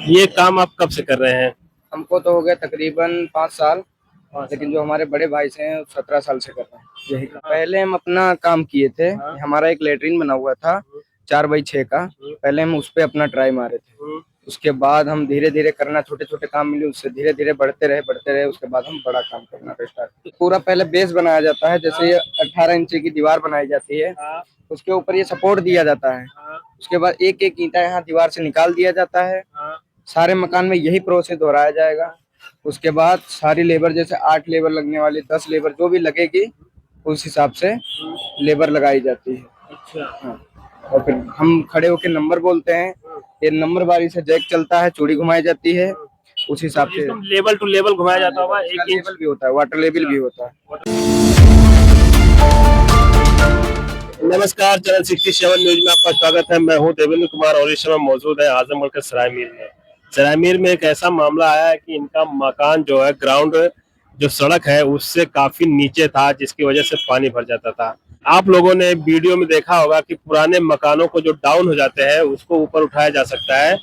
ये काम आप कब से कर रहे हैं? हमको तो हो गया तकरीबन 5 साल। लेकिन जो हमारे बड़े भाई से हैं 17 साल से कर रहे हैं यही काम। पहले हम अपना काम किए थे। हमारा एक लेटरिन बना हुआ था 4x6 का। पहले हम उस पे अपना ट्राई मारे थे। उसके बाद हम धीरे धीरे करना, छोटे छोटे काम मिले, उससे धीरे धीरे बढ़ते रहे। उसके बाद हम बड़ा काम करना स्टार्ट। पूरा पहले बेस बनाया जाता है, जैसे ये 18 इंची की दीवार बनाई जाती है। उसके ऊपर ये सपोर्ट दिया जाता है। उसके बाद एक एक ईंटा यहाँ दीवार से निकाल दिया जाता है। सारे मकान में यही प्रोसेस दोहराया जाएगा। उसके बाद सारी लेबर, जैसे 8 लेबर लगने वाली, 10 लेबर जो भी लगेगी उस हिसाब से लेबर लगाई जाती है। अच्छा। हाँ। और फिर हम खड़े होकर नंबर बोलते हैं। ये नंबर बारी से जैक चलता है, चूड़ी घुमाई जाती है उस हिसाब से। लेवल टू लेवल घुमाया जाता होगा, इसका एक इंच। लेवल भी होता है, वाटर लेवल भी होता है। नमस्कार, चैनल 67 न्यूज में आपका स्वागत है। मैं हूं देवेंद्र कुमार और इस समय मौजूद है आजमगढ़ के सरायमीर में। सरायमीर में एक ऐसा मामला आया है कि इनका मकान जो है, ग्राउंड जो सड़क है उससे काफी नीचे था, जिसकी वजह से पानी भर जाता था। आप लोगों ने वीडियो में देखा होगा कि पुराने मकानों को जो डाउन हो जाते हैं उसको ऊपर उठाया जा सकता है।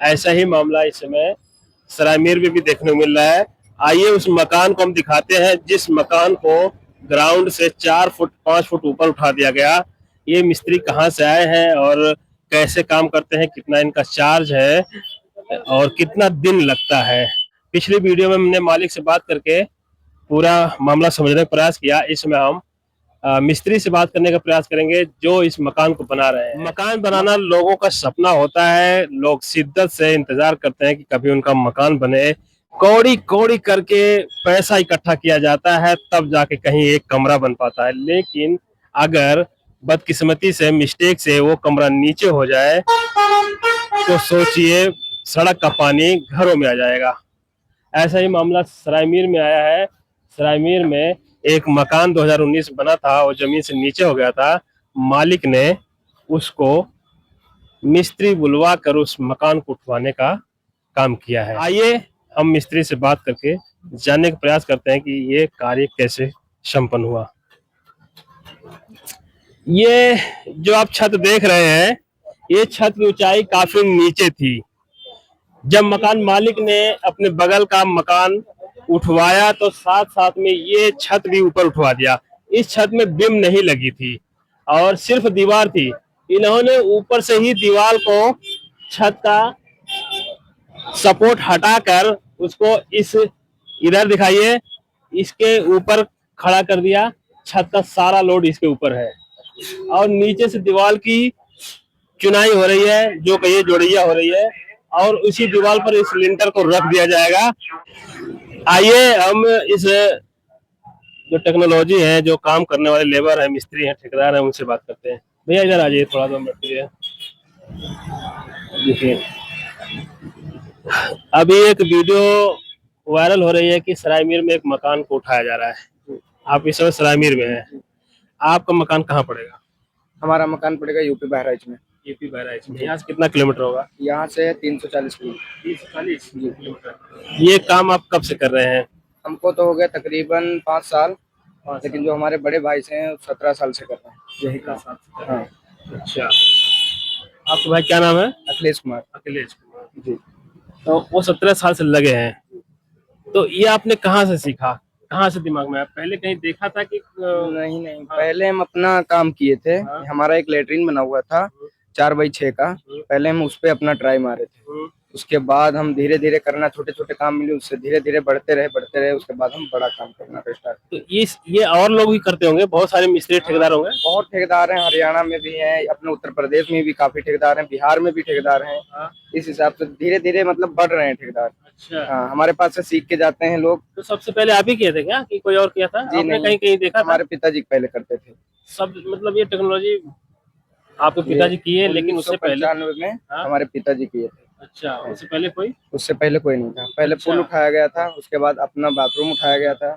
ऐसा ही मामला इस समय सरायमीर में भी देखने को मिल रहा है। आइए उस मकान को हम दिखाते हैं जिस मकान को ग्राउंड से 4 फुट 5 फुट ऊपर उठा दिया गया। ये मिस्त्री कहाँ से आए हैं और कैसे काम करते हैं, कितना इनका चार्ज है और कितना दिन लगता है। पिछली वीडियो में हमने मालिक से बात करके पूरा मामला समझने का प्रयास किया। इसमें हम मिस्त्री से बात करने का प्रयास करेंगे जो इस मकान को बना रहे हैं। मकान बनाना लोगों का सपना होता है, लोग शिद्दत से इंतजार करते हैं कि कभी उनका मकान बने। कौड़ी कौड़ी करके पैसा इकट्ठा किया जाता है, तब जाके कहीं एक कमरा बन पाता है। लेकिन अगर बदकिस्मती से, मिस्टेक से वो कमरा नीचे हो जाए तो सोचिए, सड़क का पानी घरों में आ जाएगा। ऐसा ही मामला सरायमीर में आया है। सरायमीर में एक मकान 2019 बना था और जमीन से नीचे हो गया था। मालिक ने उसको मिस्त्री बुलवा कर उस मकान को उठवाने का काम किया है। आइए हम मिस्त्री से बात करके जानने का प्रयास करते हैं कि ये कार्य कैसे संपन्न हुआ। ये जो आप छत देख रहे हैं, ये छत की ऊंचाई काफी नीचे थी। जब मकान मालिक ने अपने बगल का मकान उठवाया तो साथ साथ में ये छत भी ऊपर उठवा दिया। इस छत में बीम नहीं लगी थी और सिर्फ दीवार थी। इन्होंने ऊपर से ही दीवार को, छत का सपोर्ट हटाकर उसको इस, इधर दिखाइए, इसके ऊपर खड़ा कर दिया। छत का सारा लोड इसके ऊपर है और नीचे से दीवार की चुनाई हो रही है, जो कहिए जोड़िया हो रही है, और उसी दीवार पर इस लिंटर को रख दिया जाएगा। आइए हम इस जो टेक्नोलॉजी है, जो काम करने वाले लेबर है, मिस्त्री हैं, ठेकेदार हैं, उनसे बात करते हैं। भैया इधर आ जाइए, थोड़ा सा बैठिए। देखिए, अभी एक वीडियो वायरल हो रही है कि सरायमीर में एक मकान को उठाया जा रहा है। आप इस समय सरायमीर में हैं। आपका मकान कहाँ पड़ेगा? हमारा मकान पड़ेगा यूपी बहराइच में। यूपी बहराइच में। यहाँ से कितना किलोमीटर होगा? यहाँ से 340 किलोमीटर। 340 किलोमीटर। ये काम आप कब से कर रहे हैं? हमको तो हो गया तकरीबन 5 साल। लेकिन जो हमारे बड़े भाई से हैं 17 साल से कर रहे हैं यही काम। हाँ। अच्छा, आपके भाई क्या नाम है? अखिलेश कुमार। अखिलेश कुमार जी। तो वो 17 साल से लगे हैं। तो ये आपने कहाँ से सीखा, कहाँ से दिमाग में आया? पहले कहीं देखा था कि नहीं नहीं, पहले हम अपना काम किए थे। हमारा एक लेटरिन बना हुआ था 4x6 का। पहले हम उस पे अपना ट्राई मारे थे। उसके बाद हम धीरे धीरे करना, छोटे छोटे काम मिले, उससे धीरे धीरे बढ़ते रहे। उसके बाद हम बड़ा काम करना स्टार्ट। तो ये और लोग भी करते होंगे, बहुत सारे मिस्त्री ठेकेदार होंगे। बहुत ठेकेदार हैं, हरियाणा में भी हैं, अपने उत्तर प्रदेश में भी काफी ठेकेदार हैं, बिहार में भी ठेकेदार हैं। इस हिसाब से धीरे धीरे मतलब बढ़ रहे हैं ठेकेदार। अच्छा। हाँ, हमारे पास से सीख के जाते हैं लोग। तो सबसे पहले आप ही किए थे क्या कि कोई और किया था? जी आपने नहीं, कहीं कहीं देखा? हमारे पिताजी पहले करते थे सब, मतलब ये टेक्नोलॉजी आपके पिताजी किए, लेकिन उससे पहले 1995 में हमारे पिताजी किए थे। अच्छा, उससे पहले कोई? उससे पहले कोई नहीं था। पहले पुल उठाया गया था, उसके बाद अपना बाथरूम उठाया गया था।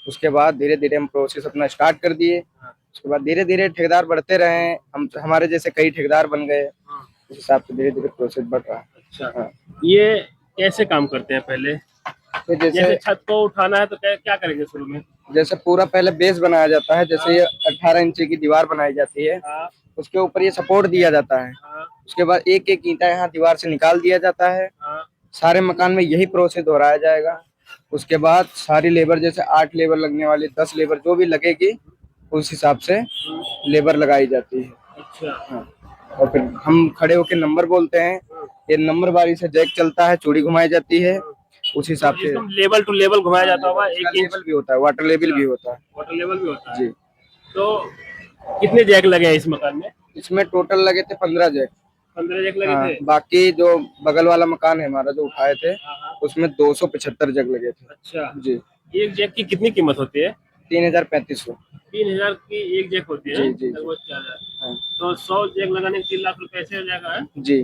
उसके बाद धीरे धीरे हम प्रोसेस अपना स्टार्ट कर दिए। उसके बाद धीरे धीरे ठेकेदार बढ़ते रहे, हम हमारे जैसे कई ठेकेदार बन गए। इस हिसाब से धीरे धीरे प्रोसेस बढ़ रहा है। अच्छा। हाँ। ये कैसे काम करते हैं? पहले फिर जैसे छत को उठाना है तो क्या करेंगे शुरू में? जैसे पूरा पहले बेस बनाया जाता है, जैसे ये 18 इंची की दीवार बनाई जाती है। उसके ऊपर ये सपोर्ट दिया जाता है। उसके बाद एक एक ईंटा यहाँ दीवार से निकाल दिया जाता है। सारे मकान में यही प्रोसेस दोहराया जाएगा। उसके बाद सारी लेबर, जैसे 8 लेबर लगने वाली, 10 लेबर जो भी लगेगी, उस हिसाब से लेबर लगाई जाती है। अच्छा। हाँ। और फिर हम खड़े होकर नंबर बोलते हैं, ये नंबर बारी से जैक चलता है, चूड़ी घुमाई जाती है, उस हिसाब से। एकदम लेवल टू लेवल घुमाया जाता होगा, इसका 1 इंच लेवल भी होता है, वाटर लेवल भी होता है। वाटर लेवल भी होता है। जी। तो कितने जैक लगे हैं इस मकान में? इसमें टोटल लगे थे 15 जैक। 15 जैक लगे हाँ, थे। बाकी जो बगल वाला मकान है हमारा जो उठाए थे, हाँ, हाँ। उसमें 275 जग लगे थे। अच्छा। जी। एक जैक की कितनी कीमत होती है? 3,3500। 3,000 की एक जैक होती है, जी जी जी। लगभग 4,000। हाँ। तो 100 जैक लगाने के 3 लाख रुपए ऐसे हो जाएगा, है? जी।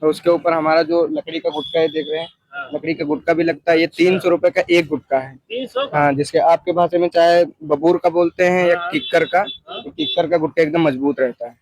तो उसके ऊपर हमारा जो लकड़ी का गुटका है, देख रहे हैं, हाँ। लकड़ी का गुटका भी लगता है। ये 300 रुपए का एक गुटका है। 300 का? हाँ, जिसके आपके भाषा में चाहे बबूर का बोलते हैं या हाँ। किक्कर का। हाँ। किक्कर का गुटका एकदम मजबूत रहता है।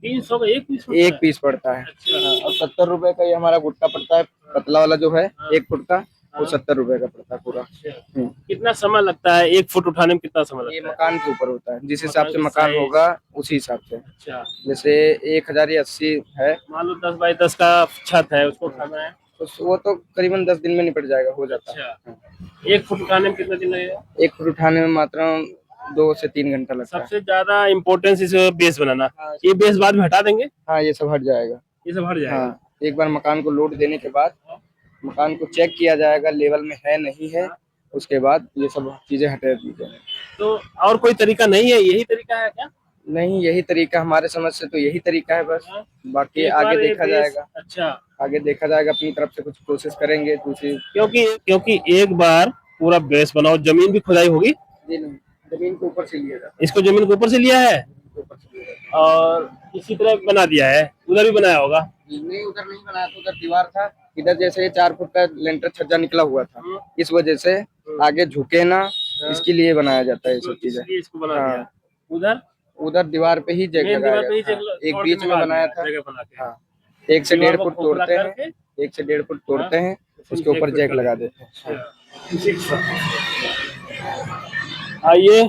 300 का एक पीस होता एक है? पीस पड़ता है। अच्छा। हाँ, और 70 रुपए का ये हमारा गुटका पड़ता है, पतला वाला जो है, हाँ। एक फुट का, वो हाँ। 70 रुपए का पड़ता है पूरा। अच्छा। हम्म। कितना समय लगता है 1 फुट उठाने में, कितना समय ये लगता है? मकान के ऊपर होता है, जिस हिसाब मकान से की मकान साइज। होगा उसी हिसाब से। अच्छा। जैसे 1080 है, मान लो 10 बाई 10 का छत है, उसको उठाना है। तो वो तो करीबन 10 दिन में निपट जाएगा, हो जाता है। अच्छा। हाँ। 1 फुट उठाने में कितना दिन लगेगा? एक फुट उठाने में मात्र 2 से 3 घंटा लगता है। सबसे ज्यादा इम्पोर्टेंस इस बेस बनाना। हाँ। ये बेस बाद में हटा देंगे? हाँ, ये सब हट जाएगा। ये सब हट जाएगा? हाँ, एक बार मकान को लोड देने के बाद मकान को चेक किया जाएगा, लेवल में है नहीं है, उसके बाद ये सब चीजें हटा दी जाएंगी। तो और कोई तरीका नहीं है, यही तरीका है क्या? नहीं, यही तरीका हमारे समझ से तो यही तरीका है बस। हाँ। बाकी एक आगे बार ये देखा बेस। जाएगा। अच्छा। आगे देखा जाएगा, अपनी तरफ से कुछ कोशिश करेंगे दूसरी। क्योंकि क्योंकि एक बार पूरा बेस बनाओ, जमीन भी खुदाई होगी। जी नहीं, जमीन के ऊपर से लिया जाता इसको जमीन के ऊपर से लिया है है, जमीन के ऊपर से लिया जाता और इसी तरह बना दिया है, उधर भी बनाया होगा। है। नहीं, उधर नहीं बनाया था, उधर दीवार था। इधर जैसे ये 4 फुट का लेंटर छज्जा निकला हुआ था, इस वजह से आगे झुके ना, इसके लिए बनाया जाता है ये सब चीजें। इसलिए इसको बना हाँ। दिया। उधर उधर दीवार पे ही जग मेन लगाया दीवार पे ही गया। जग हाँ, एक तोड़ के बीच में निकाल बनाया दिया, था। जगह बना के। हाँ, 1 से दीवार 1.5 को फुट खोखला तोड़ते हैं, करके। 1 से 1.5 फुट तोड़ते हैं, फिर उसके ऊपर फिट जैक कर लगा देते देते हैं। हैं। आइए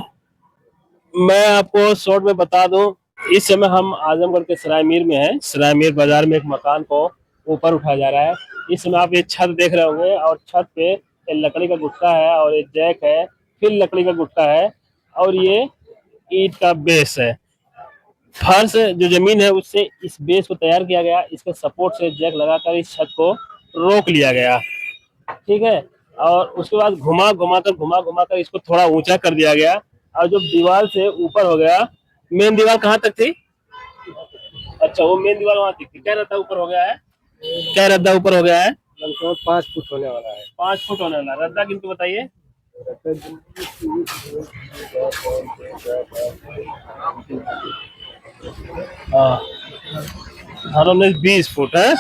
मैं आपको शॉर्ट में बता दूं, इस समय हम आजमगढ़ के सराय मीर में हैं। सराय मीर बाजार में एक मकान को ऊपर उठाया जा रहा है। इस समय आप ये छत देख रहे होंगे और छत पे ये लकड़ी का गुटका है और ये जैक है, फिर लकड़ी का गुटका है और ये ईंट का बेस है। फर्श जो जमीन है उससे इस बेस को तैयार किया गया, इसके सपोर्ट से जैक लगाकर इस छत को रोक लिया गया। ठीक है। और उसके बाद घुमा घुमा कर इसको थोड़ा ऊंचा कर दिया गया और जब दीवार से ऊपर हो गया। मेन दीवार कहाँ तक थी? अच्छा, वो मेन दीवार वहां तक थी। क्या रद्दा ऊपर हो गया है? क्या रद्दा ऊपर हो गया है? लगभग 5 फुट होने वाला है। 5 फुट होने वाला रद्दा, किंतु बताइए। हाँ, 20 फुट है।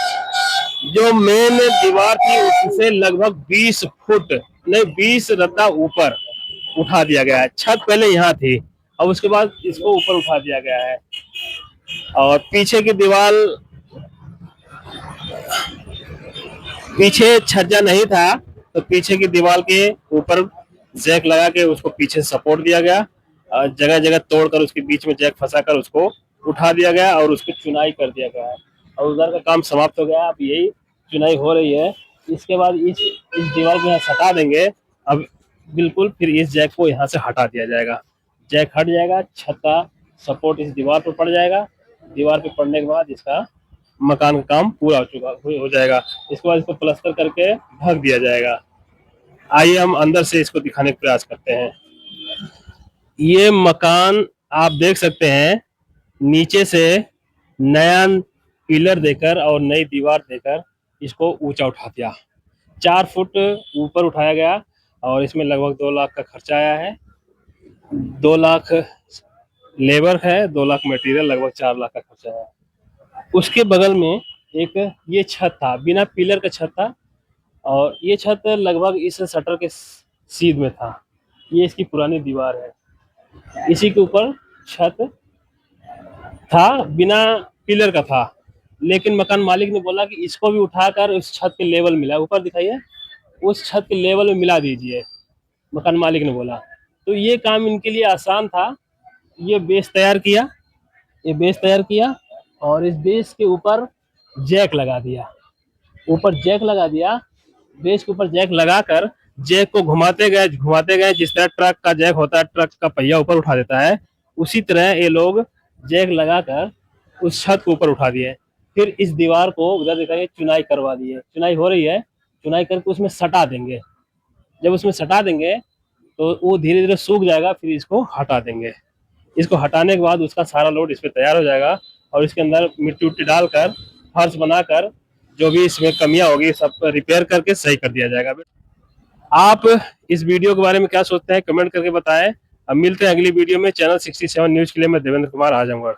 जो मेन दीवार थी उससे लगभग 20 फुट नहीं, 20 रद्दा ऊपर उठा दिया गया है। छत पहले यहाँ थी और उसके बाद इसको ऊपर उठा दिया गया है। और पीछे की दीवार, पीछे छज्जा नहीं था तो पीछे की दीवार के ऊपर जैक लगा के उसको पीछे सपोर्ट दिया गया और जगह जगह तोड़कर उसके बीच में जैक फंसाकर उसको उठा दिया गया और उसकी चुनाई कर दिया गया है। और उधर का काम समाप्त हो गया, अब यही चुनाई हो रही है। इसके बाद इस दीवार को यहाँ सटा देंगे। अब बिल्कुल फिर इस जैक को यहाँ से हटा दिया जाएगा। जैक हट जाएगा, छत का सपोर्ट इस दीवार पर पड़ जाएगा। दीवार पे पड़ने के बाद इसका मकान का काम पूरा हो जाएगा। इसके बाद इसको प्लास्टर करके ढक दिया जाएगा। आइए हम अंदर से इसको दिखाने का प्रयास करते हैं। ये मकान आप देख सकते हैं, नीचे से नया पिलर देकर और नई दीवार देकर इसको ऊंचा उठा दिया। 4 फुट ऊपर उठाया गया और इसमें लगभग 2 लाख का खर्चा आया है। 2 लाख लेबर है, 2 लाख मटेरियल, लगभग 4 लाख का खर्चा है। उसके बगल में एक ये छत था, बिना पिलर का छत था और ये छत लगभग इस शटर के सीध में था। ये इसकी पुरानी दीवार है। इसी के ऊपर छत था, बिना पिलर का था, लेकिन मकान मालिक ने बोला कि इसको भी उठाकर उस छत के लेवल मिला, ऊपर दिखाइए, उस छत के लेवल में मिला दीजिए, मकान मालिक ने बोला। तो ये काम इनके लिए आसान था। ये बेस तैयार किया, ये बेस तैयार किया और इस बेस के ऊपर जैक लगा दिया, ऊपर जैक लगा दिया बेस के ऊपर जैक लगाकर जैक को घुमाते गए, जिस तरह ट्रक का जैक होता है, ट्रक का पहिया ऊपर उठा देता है, उसी तरह ये लोग जैक लगाकर उस छत को ऊपर उठा दिए। फिर इस दीवार को उधर दिखाइए चुनाई करवा दी है, चुनाई हो रही है, चुनाई करके उसमें सटा देंगे। जब उसमें सटा देंगे तो वो धीरे धीरे सूख जाएगा, फिर इसको हटा देंगे। इसको हटाने के बाद उसका सारा लोड इस पे तैयार हो जाएगा और इसके अंदर मिट्टी उट्टी डालकर फर्श बनाकर जो भी इसमें कमियां होगी सब रिपेयर करके सही कर दिया जाएगा। आप इस वीडियो के बारे में क्या सोचते हैं, कमेंट करके बताएं। अब मिलते हैं अगली वीडियो में। चैनल 67 न्यूज के लिए मैं देवेंद्र कुमार आ जाऊंगा।